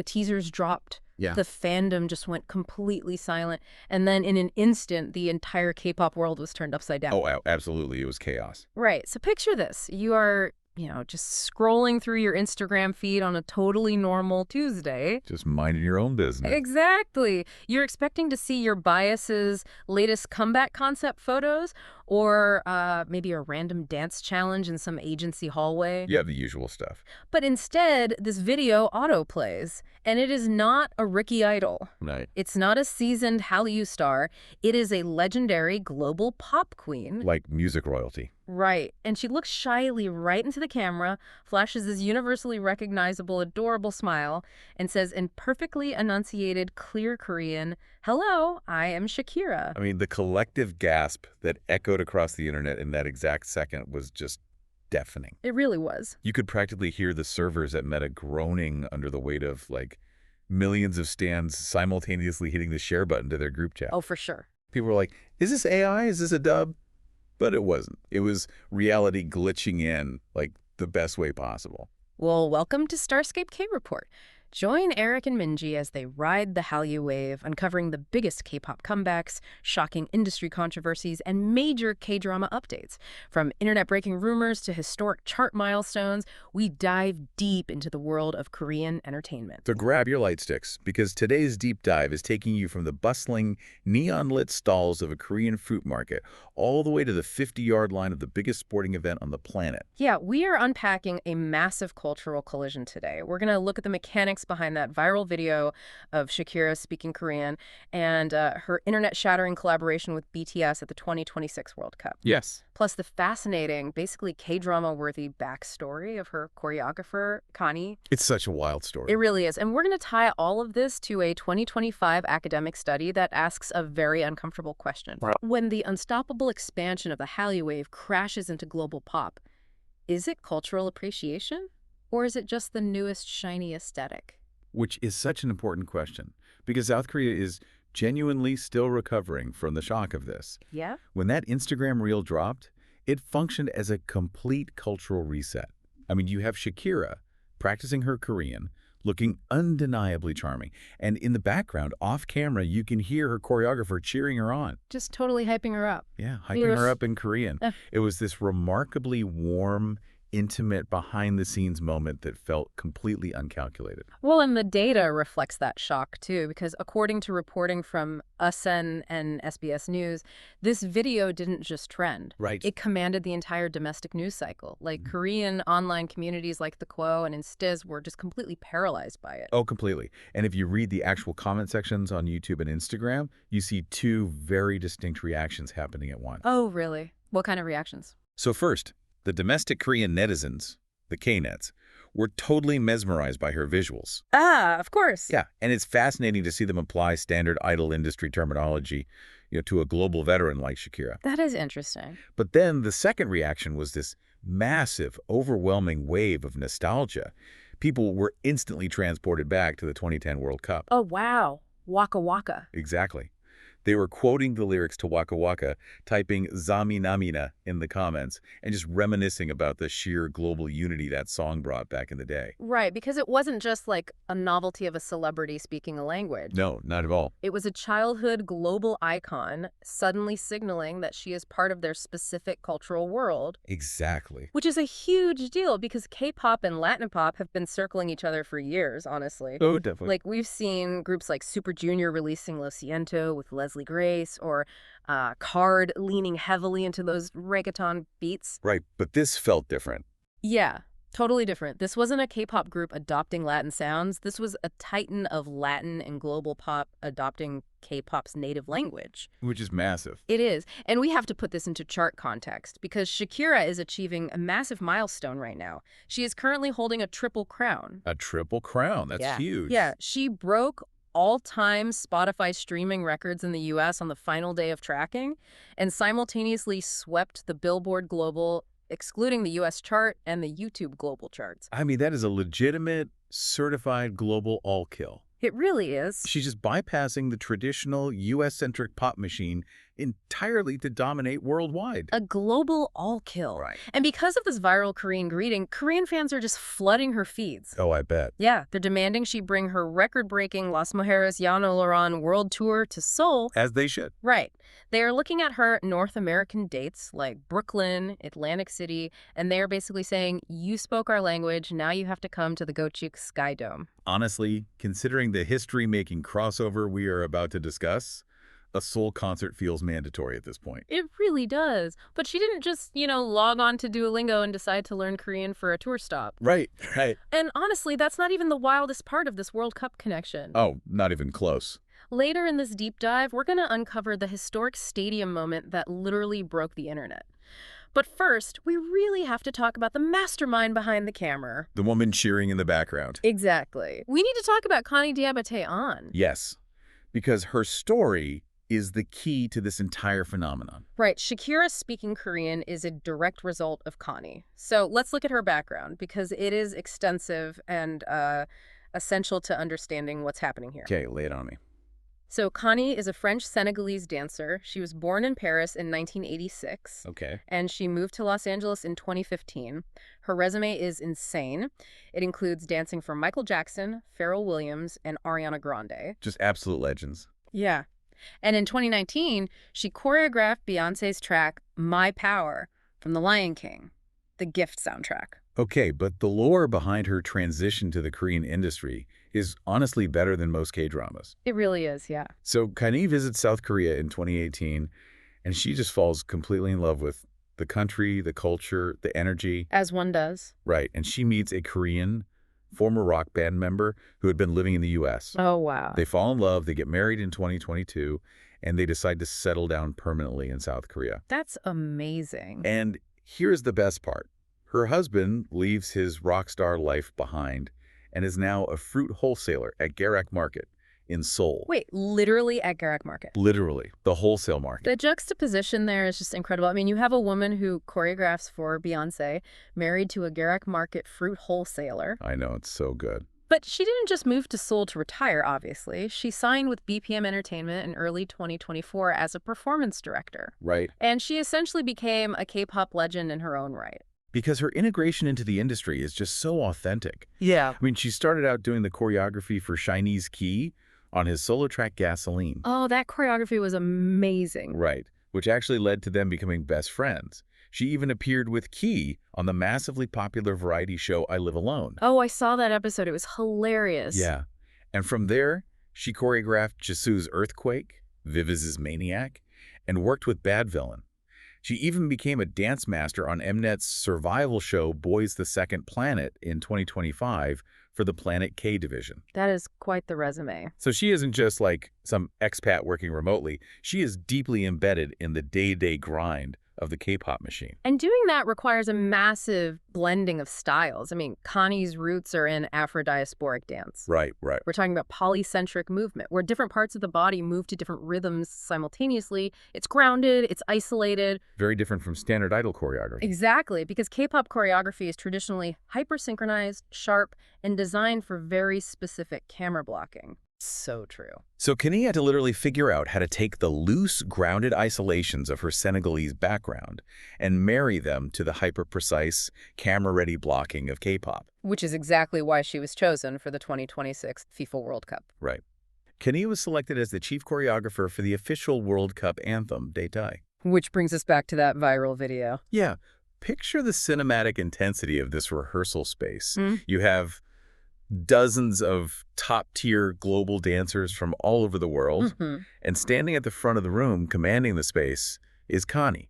The teasers dropped. Yeah. The fandom just went completely silent. And then in an instant, the entire K-pop world was turned upside down. Oh, absolutely. It was chaos. Right. So picture this. You are, just scrolling through your Instagram feed on a totally normal Tuesday. Just minding your own business. Exactly. You're expecting to see your bias's latest comeback concept photos or maybe a random dance challenge in some agency hallway. Yeah, the usual stuff. But instead, this video autoplays, and it is not a Ricky Idol. Right. It's not a seasoned Hallyu star. It is a legendary global pop queen. Like music royalty. Right. And she looks shyly right into the camera, flashes this universally recognizable, adorable smile, and says in perfectly enunciated, clear Korean, "Hello, I am Shakira." I mean, the collective gasp that echoed across the internet in that exact second was just deafening. It really was. You could practically hear the servers at Meta groaning under the weight of, millions of stands simultaneously hitting the share button to their group chat. Oh, for sure. People were like, is this AI? Is this a dub? But it wasn't. It was reality glitching in, the best way possible. Well, welcome to Starscape K-Report. Join Eric and Minji as they ride the Hallyu wave, uncovering the biggest K-pop comebacks, shocking industry controversies, and major K-drama updates. From internet-breaking rumors to historic chart milestones, we dive deep into the world of Korean entertainment. So grab your light sticks, because today's deep dive is taking you from the bustling, neon-lit stalls of a Korean fruit market all the way to the 50-yard line of the biggest sporting event on the planet. Yeah, we are unpacking a massive cultural collision today. We're going to look at the mechanics behind that viral video of Shakira speaking Korean and her internet-shattering collaboration with BTS at the 2026 World Cup. Yes. Plus the fascinating, basically K-drama-worthy backstory of her choreographer, Kany. It's such a wild story. It really is. And we're going to tie all of this to a 2025 academic study that asks a very uncomfortable question. Wow. When the unstoppable expansion of the Hallyu wave crashes into global pop, is it cultural appreciation? Or is it just the newest shiny aesthetic? Which is such an important question, because South Korea is genuinely still recovering from the shock of this. Yeah? When that Instagram reel dropped, it functioned as a complete cultural reset. I mean, you have Shakira practicing her Korean, looking undeniably charming. And in the background, off camera, you can hear her choreographer cheering her on. Just totally hyping her up. Yeah, hyping her up in Korean. It was this remarkably warm, intimate, behind-the-scenes moment that felt completely uncalculated. Well, and the data reflects that shock, too, because according to reporting from USN and SBS News, this video didn't just trend. Right. It commanded the entire domestic news cycle. Korean online communities like the Kwo and Instiz were just completely paralyzed by it. Oh, completely. And if you read the actual comment sections on YouTube and Instagram, you see two very distinct reactions happening at once. Oh, really? What kind of reactions? So first, the domestic Korean netizens, the Knetz, were totally mesmerized by her visuals. Ah, of course. Yeah, and it's fascinating to see them apply standard idol industry terminology, to a global veteran like Shakira. That is interesting. But then the second reaction was this massive, overwhelming wave of nostalgia. People were instantly transported back to the 2010 World Cup. Oh, wow. Waka Waka. Exactly. They were quoting the lyrics to Waka Waka, typing Zami Namina in the comments, and just reminiscing about the sheer global unity that song brought back in the day. Right, because it wasn't just like a novelty of a celebrity speaking a language. No, not at all. It was a childhood global icon suddenly signaling that she is part of their specific cultural world. Exactly. Which is a huge deal because K-pop and Latin pop have been circling each other for years, honestly. Oh, definitely. We've seen groups like Super Junior releasing Lo Siento with Leslie Grace, or Card leaning heavily into those reggaeton beats. Right, but this felt different. Yeah, totally different. This wasn't a K-pop group adopting Latin sounds. This was a titan of Latin and global pop adopting K-pop's native language. Which is massive. It is. And we have to put this into chart context because Shakira is achieving a massive milestone right now. She is currently holding a triple crown. A triple crown. That's huge. Yeah, she broke all-time Spotify streaming records in the U.S. on the final day of tracking and simultaneously swept the Billboard Global, excluding the U.S. chart, and the YouTube Global charts. I mean, that is a legitimate, certified global all-kill. It really is. She's just bypassing the traditional US-centric pop machine entirely to dominate worldwide. A global all-kill. Right. And because of this viral Korean greeting, Korean fans are just flooding her feeds. Oh, I bet. Yeah, they're demanding she bring her record-breaking Las Mujeres Llano Lloran world tour to Seoul. As they should. Right. They are looking at her North American dates like Brooklyn, Atlantic City, and they are basically saying, you spoke our language, now you have to come to the Gochuk Sky Dome. Honestly, considering the history-making crossover we are about to discuss, a Seoul concert feels mandatory at this point. It really does. But she didn't just, log on to Duolingo and decide to learn Korean for a tour stop. Right. And honestly, that's not even the wildest part of this World Cup connection. Oh, not even close. Later in this deep dive, we're going to uncover the historic stadium moment that literally broke the internet. But first, we really have to talk about the mastermind behind the camera. The woman cheering in the background. Exactly. We need to talk about Kany Diabaté Ahn. Yes, because her story is the key to this entire phenomenon. Right. Shakira speaking Korean is a direct result of Kany. So let's look at her background, because it is extensive and essential to understanding what's happening here. Okay, lay it on me. So Kany is a French-Senegalese dancer. She was born in Paris in 1986. Okay. And she moved to Los Angeles in 2015. Her resume is insane. It includes dancing for Michael Jackson, Pharrell Williams, and Ariana Grande. Just absolute legends. Yeah. And in 2019, she choreographed Beyoncé's track My Power from The Lion King, the Gift soundtrack. Okay, but the lore behind her transition to the Korean industry is honestly better than most K-dramas. It really is, yeah. So Kany visits South Korea in 2018, and she just falls completely in love with the country, the culture, the energy. As one does. Right, and she meets a Korean former rock band member who had been living in the U.S. Oh, wow. They fall in love, they get married in 2022, and they decide to settle down permanently in South Korea. That's amazing. And here's the best part. Her husband leaves his rock star life behind and is now a fruit wholesaler at Garak Market in Seoul. Wait, literally at Garak Market? Literally, the wholesale market. The juxtaposition there is just incredible. I mean, you have a woman who choreographs for Beyoncé, married to a Garak Market fruit wholesaler. I know, it's so good. But she didn't just move to Seoul to retire, obviously. She signed with BPM Entertainment in early 2024 as a performance director. Right. And she essentially became a K-pop legend in her own right. Because her integration into the industry is just so authentic. Yeah. I mean, she started out doing the choreography for Chinese Key on his solo track Gasoline. Oh, that choreography was amazing. Right, which actually led to them becoming best friends. She even appeared with Key on the massively popular variety show I Live Alone. Oh, I saw that episode. It was hilarious. Yeah. And from there, she choreographed Jisoo's Earthquake, Viviz's Maniac, and worked with Bad Villain. She even became a dance master on Mnet's survival show Boys the Second Planet in 2025 for the Planet K division. That is quite the resume. So she isn't just like some expat working remotely. She is deeply embedded in the day-to-day grind of the K-pop machine. And doing that requires a massive blending of styles. I mean, Kany's roots are in Afro-diasporic dance. Right. We're talking about polycentric movement, where different parts of the body move to different rhythms simultaneously. It's grounded, it's isolated. Very different from standard idol choreography. Exactly, because K-pop choreography is traditionally hyper-synchronized, sharp, and designed for very specific camera blocking. So true. So Kany had to literally figure out how to take the loose, grounded isolations of her Senegalese background and marry them to the hyper-precise, camera-ready blocking of K-pop. Which is exactly why she was chosen for the 2026 FIFA World Cup. Right. Kany was selected as the chief choreographer for the official World Cup anthem, Dai Dai. Which brings us back to that viral video. Yeah. Picture the cinematic intensity of this rehearsal space. You have dozens of top-tier global dancers from all over the world, and standing at the front of the room commanding the space is Kany.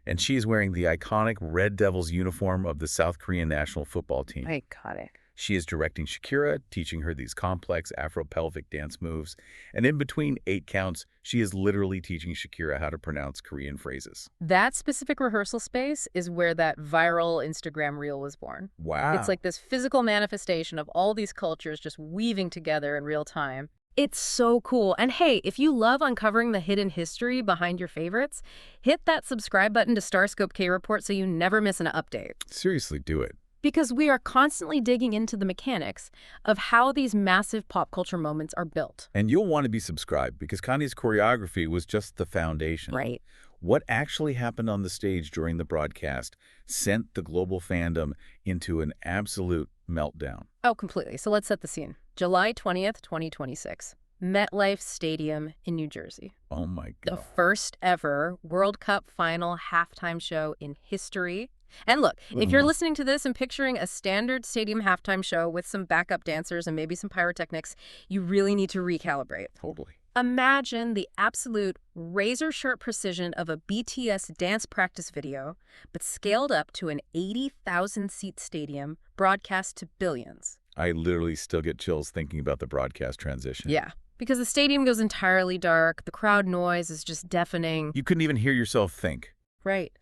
And she is wearing the iconic Red Devils uniform of the South Korean national football team. Iconic. She is directing Shakira, teaching her these complex Afro-pelvic dance moves. And in between 8 counts, she is literally teaching Shakira how to pronounce Korean phrases. That specific rehearsal space is where that viral Instagram reel was born. Wow. It's like this physical manifestation of all these cultures just weaving together in real time. It's so cool. And hey, if you love uncovering the hidden history behind your favorites, hit that subscribe button to Starscope K Report so you never miss an update. Seriously, do it. Because we are constantly digging into the mechanics of how these massive pop culture moments are built. And you'll want to be subscribed because Kany's choreography was just the foundation. Right. What actually happened on the stage during the broadcast sent the global fandom into an absolute meltdown. Oh, completely. So let's set the scene. July 20th, 2026. MetLife Stadium in New Jersey. Oh my The God. first ever World Cup final halftime show in history. And look, if you're listening to this and picturing a standard stadium halftime show with some backup dancers and maybe some pyrotechnics, you really need to recalibrate. Totally. Imagine the absolute razor-sharp precision of a BTS dance practice video, but scaled up to an 80,000-seat stadium broadcast to billions. I literally still get chills thinking about the broadcast transition. Yeah, because the stadium goes entirely dark, the crowd noise is just deafening. You couldn't even hear yourself think. Right.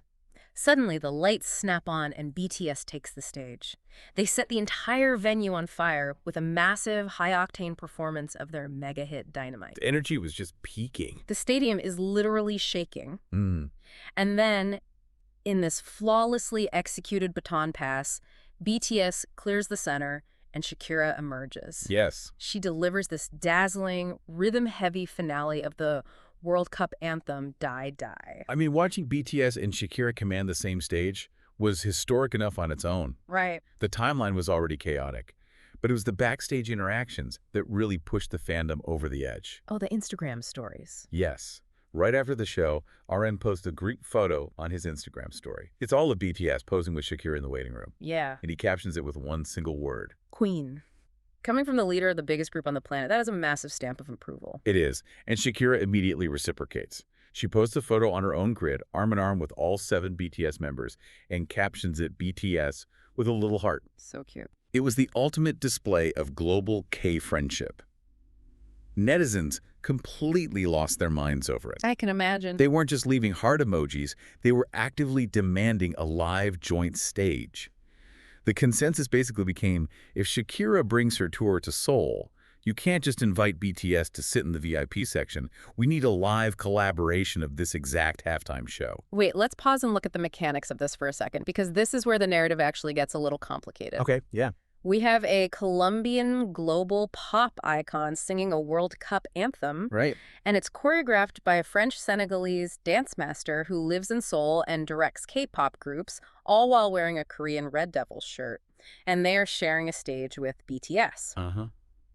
Suddenly, the lights snap on and BTS takes the stage. They set the entire venue on fire with a massive, high-octane performance of their mega hit Dynamite. The energy was just peaking. The stadium is literally shaking. Mm. And then, in this flawlessly executed baton pass, BTS clears the center and Shakira emerges. Yes. She delivers this dazzling, rhythm-heavy finale of the World Cup anthem, Dai Dai. I mean, watching BTS and Shakira command the same stage was historic enough on its own. Right. The timeline was already chaotic, but it was the backstage interactions that really pushed the fandom over the edge. Oh, the Instagram stories. Yes. Right after the show, RN posted a group photo on his Instagram story. It's all of BTS posing with Shakira in the waiting room, Yeah. and he captions it with one single word. Queen. Coming from the leader of the biggest group on the planet, that is a massive stamp of approval. It is, and Shakira immediately reciprocates. She posts a photo on her own grid, arm in arm with all 7 BTS members, and captions it BTS with a little heart. So cute. It was the ultimate display of global K-friendship. Netizens completely lost their minds over it. I can imagine. They weren't just leaving heart emojis, they were actively demanding a live joint stage. The consensus basically became, if Shakira brings her tour to Seoul, you can't just invite BTS to sit in the VIP section. We need a live collaboration of this exact halftime show. Wait, let's pause and look at the mechanics of this for a second, because this is where the narrative actually gets a little complicated. Okay, yeah. We have a Colombian global pop icon singing a World Cup anthem, Right. and it's choreographed by a French-Senegalese dance master who lives in Seoul and directs K-pop groups, all while wearing a Korean Red Devils shirt. And they are sharing a stage with BTS. Uh-huh.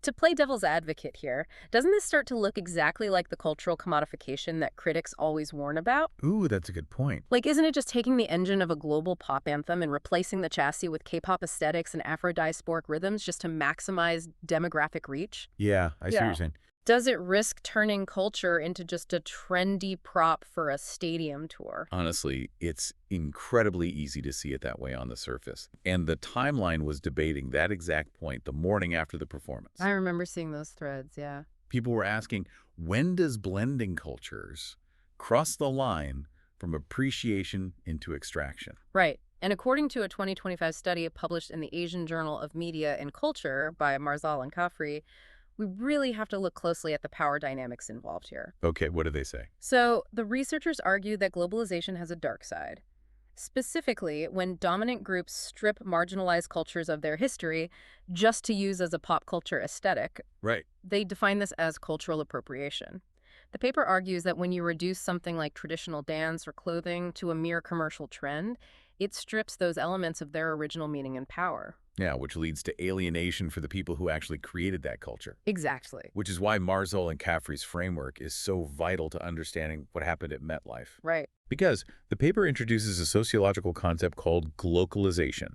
To play devil's advocate here, doesn't this start to look exactly like the cultural commodification that critics always warn about? Ooh, that's a good point. Like, isn't it just taking the engine of a global pop anthem and replacing the chassis with K-pop aesthetics and Afro-diasporic rhythms just to maximize demographic reach? Yeah, I see what you're saying. Does it risk turning culture into just a trendy prop for a stadium tour? Honestly, it's incredibly easy to see it that way on the surface. And the timeline was debating that exact point the morning after the performance. I remember seeing those threads, yeah. People were asking, when does blending cultures cross the line from appreciation into extraction? Right. And according to a 2025 study published in the Asian Journal of Media and Culture by Marzal and Kafri, we really have to look closely at the power dynamics involved here. Okay, what do they say? So, the researchers argue that globalization has a dark side. Specifically, when dominant groups strip marginalized cultures of their history just to use as a pop culture aesthetic, Right. they define this as cultural appropriation. The paper argues that when you reduce something like traditional dance or clothing to a mere commercial trend, it strips those elements of their original meaning and power. Yeah, which leads to alienation for the people who actually created that culture. Exactly. Which is why Marzal and Kafri's framework is so vital to understanding what happened at MetLife. Right. Because the paper introduces a sociological concept called glocalization.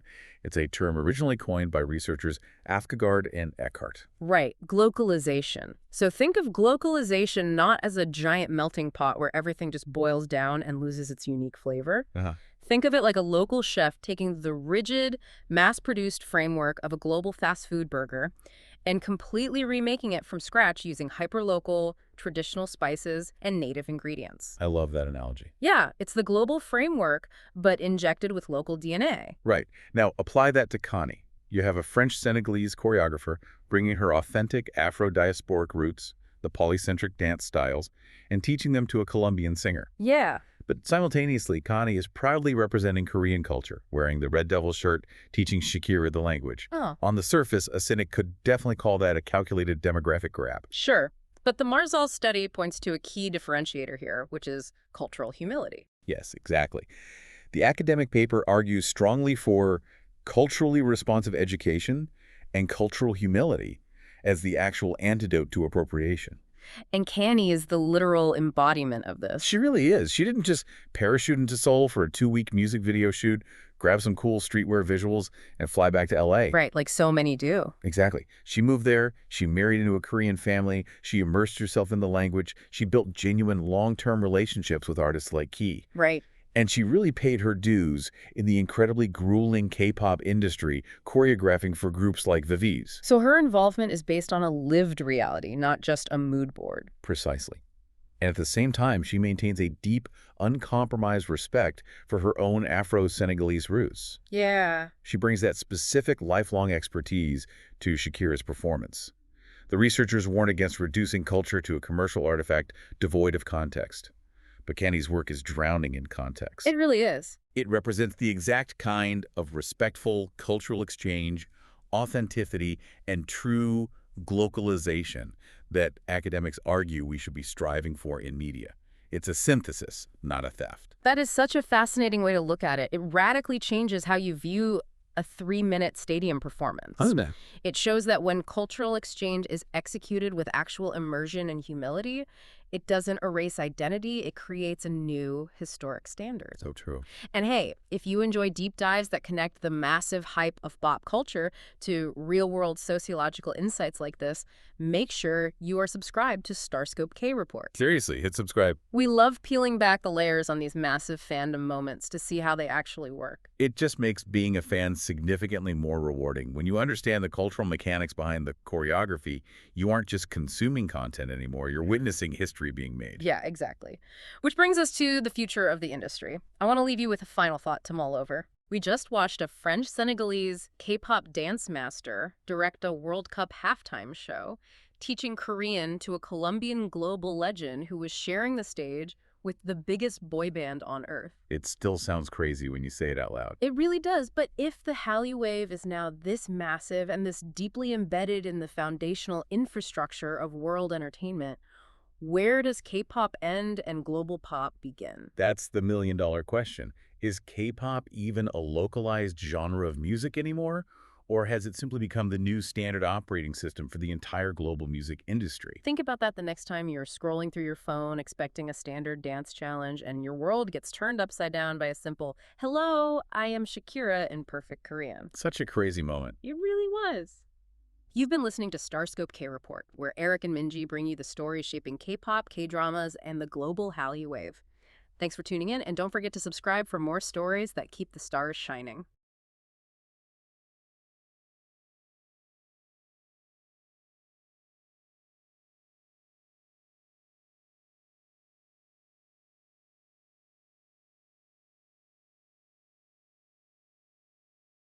It's a term originally coined by researchers Afkagard and Eckhart. Right. Glocalization. So think of glocalization not as a giant melting pot where everything just boils down and loses its unique flavor. Think of it like a local chef taking the rigid, mass-produced framework of a global fast food burger and completely remaking it from scratch using hyperlocal, traditional spices, and native ingredients. I love that analogy. Yeah, it's the global framework, but injected with local DNA. Right. Now, apply that to Kany. You have a French-Senegalese choreographer bringing her authentic Afro-diasporic roots, the polycentric dance styles, and teaching them to a Colombian singer. Yeah. But simultaneously, Kany is proudly representing Korean culture, wearing the Red Devil shirt, teaching Shakira the language. Oh, On the surface, a cynic could definitely call that a calculated demographic grab. sure. But the Marzal study points to a key differentiator here, which is cultural humility. Yes, exactly. The academic paper argues strongly for culturally responsive education and cultural humility as the actual antidote to appropriation. And Kany is the literal embodiment of this. She really is. She didn't just parachute into Seoul for a 2-week music video shoot, grab some cool streetwear visuals, and fly back to LA. Right, like so many do. Exactly. She moved there, she married into a Korean family, she immersed herself in the language, she built genuine long-term relationships with artists like Key. Right. And she really paid her dues in the incredibly grueling K-pop industry, choreographing for groups like Vivi's. So her involvement is based on a lived reality, not just a mood board. Precisely. And at the same time, she maintains a deep, uncompromised respect for her own Afro-Senegalese roots. Yeah. She brings that specific lifelong expertise to Shakira's performance. The researchers warn against reducing culture to a commercial artifact devoid of context. But Kany's work is drowning in context. It really is. It represents the exact kind of respectful cultural exchange, authenticity, and true globalization that academics argue we should be striving for in media. It's a synthesis, not a theft. That is such a fascinating way to look at it. It radically changes how you view a 3-minute stadium performance. That? It shows that when cultural exchange is executed with actual immersion and humility, it doesn't erase identity, it creates a new historic standard. So true. And hey, if you enjoy deep dives that connect the massive hype of pop culture to real-world sociological insights like this, make sure you are subscribed to Starscope K Report. Seriously, hit subscribe. We love peeling back the layers on these massive fandom moments to see how they actually work. It just makes being a fan significantly more rewarding. When you understand the cultural mechanics behind the choreography, you aren't just consuming content anymore, you're witnessing history being made. Yeah, exactly. Which brings us to the future of the industry. I want to leave you with a final thought to mull over. We just watched a French-Senegalese K-pop dance master direct a World Cup halftime show, teaching Korean to a Colombian global legend who was sharing the stage with the biggest boy band on Earth. It still sounds crazy when you say it out loud. It really does, but if the Hallyu wave is now this massive and this deeply embedded in the foundational infrastructure of world entertainment, where does K-pop end and global pop begin? That's the million-dollar question. Is K-pop even a localized genre of music anymore? Or has it simply become the new standard operating system for the entire global music industry? Think about that the next time you're scrolling through your phone expecting a standard dance challenge and your world gets turned upside down by a simple, "Hello, I am Shakira" in perfect Korean. Such a crazy moment. It really was. You've been listening to Starscope K Report, where Eric and Minji bring you the stories shaping K-pop, K-dramas, and the global Hallyu wave. Thanks for tuning in, and don't forget to subscribe for more stories that keep the stars shining.